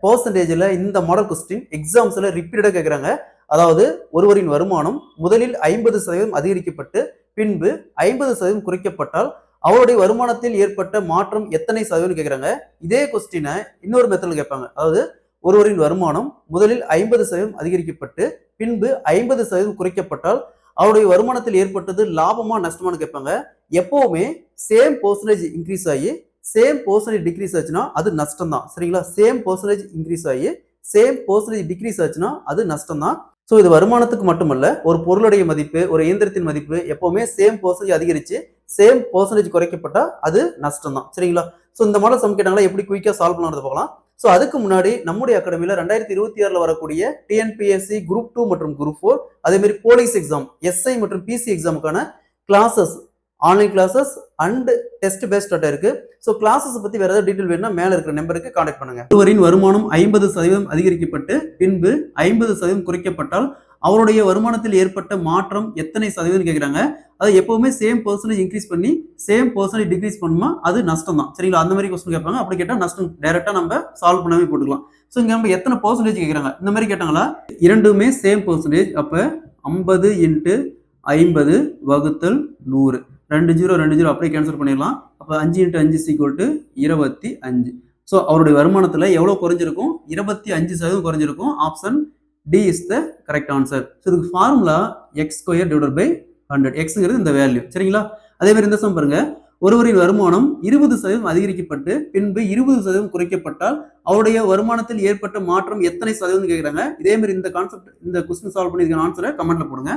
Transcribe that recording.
பெர்சன்டேஜ்ல இந்த model question எக்ஸாம்ஸ்ல ரிப்பீட்டடா கேட்கறாங்க. அதாவது ஒருவரின் வருமானம் முதலில் 50% அதிகரிக்கப்பட்டு பின்பு 50% குறைக்கப்பட்டால் அவருடைய வருமானத்தில் ஏற்பட்ட மாற்றம் எத்தனை சதவீதம் கேட்கறாங்க. இதே கொஸ்டினை இன்னொரு மெத்தட்ல கேட்பாங்க. அதாவது ஒருவரின் வருமானம் முதலில் 50% அதிகரிக்கப்பட்டு பின்பு 50% குறைக்கப்பட்டால் அவருடைய வருமானத்தில் ஏற்பட்டது லாபமா நஷ்டமானு கேட்பாங்க. எப்பவுமே சேம் பெர்சன்டேஜ் இன்க்ரீஸ் ஆகி சேம் பெர்சன்டேஜ் டிக்ரீஸ் ஆச்சுன்னா அது நஷ்டம் தான். சரிங்களா? சேம் பெர்சன்டேஜ் இன்க்ரீஸ் ஆகி சேம் பெர்சன்டேஜ் டிக்ரீஸ் ஆச்சுன்னா அது நஷ்டம் தான். ஸோ இது வருமானத்துக்கு மட்டுமல்ல, ஒரு பொருளுடைய மதிப்பு, ஒரு இயந்திரத்தின் மதிப்பு எப்பவுமே சேம் பெர்சன்டேஜ் அதிகரிச்சு சேம் பெர்சன்டேஜ் குறைக்கப்பட்டா அது நஷ்டம் தான். சரிங்களா? ஸோ இந்த மாடல் சம் கேட்டாங்களா எப்படி குயிக்கா சால்வ் பண்ணலாம்னு பார்க்கலாம். ஸோ அதுக்கு முன்னாடி நம்முடைய அகாடமியில 2026 வரக்கூடிய டிஎன்பிஎஸ்சி குரூப் 2 மற்றும் குரூப் 4 அதே மாதிரி போலீஸ் எக்ஸாம், எஸ்ஐ மற்றும் பிசி எக்ஸாமுக்கான classes, online classes and test based இருக்கு. ஸோ கிளாஸஸ் பத்தி வேற ஏதாவது டீடைல் வேணும்னா மேல இருக்கிற நம்பருக்கு கான்டாக்ட் பண்ணுங்க. ஒருவரின் வருமானம் 50% அதிகரிக்கப்பட்டு பின்பு 50% குறைக்கப்பட்டால் அவருடைய வருமானத்தில் ஏற்பட்ட மாற்றம் எத்தனை சதவீதம் கேட்கிறாங்க. அது எப்பவுமே சேம் பெர்சன்டேஜ் இன்க்ரீஸ் பண்ணி சேம் பெர்சன்டேஜ் டிக்ரீஸ் பண்ணுமா அது நஷ்டம் தான். சரிங்களா? அந்த மாதிரி கொஸ்டின் கேட்பாங்க. அப்படி கேட்டா நஷ்டம் டைரக்டா நம்ம சால்வ் பண்ணவே போட்டுக்கலாம். ஸோ இங்க நம்ம எத்தனை பெர்சன்டேஜ் கேட்கறாங்க இந்த மாதிரி கேட்டாங்களா, இரண்டுமே சேம் பெர்சன்டேஜ். அப்ப 50 × 50 வகுத்தல் 100 2 0 அப்படியே கேன்சல் பண்ணிடலாம். அப்ப 5 × 5 = 25. ஸோ அவருடைய வருமானத்துல எவ்வளவு குறைஞ்சிருக்கும்? 25% குறைஞ்சிருக்கும். Option D is the correct answer. So இதுக்கு ஃபார்முலா x² / 100. எக்ஸ்ங்கிறது இந்த வேல்யூ. சரிங்களா? அதே மாதிரி இந்த சம் பாருங்க. ஒருவரின் வருமானம் 20% அதிகரிக்கப்பட்டு பின்பு 20% குறைக்கப்பட்டால் அவருடைய வருமானத்தில் ஏற்பட்ட மாற்றம் எத்தனை சதவீதம் கேட்கிறாங்க. இதே மாதிரி இந்த கான்செப்ட் இந்த கொஸ்டின் சால்வ் பண்ணி இதுக்கான ஆன்சரை கமெண்ட்ல போடுங்க.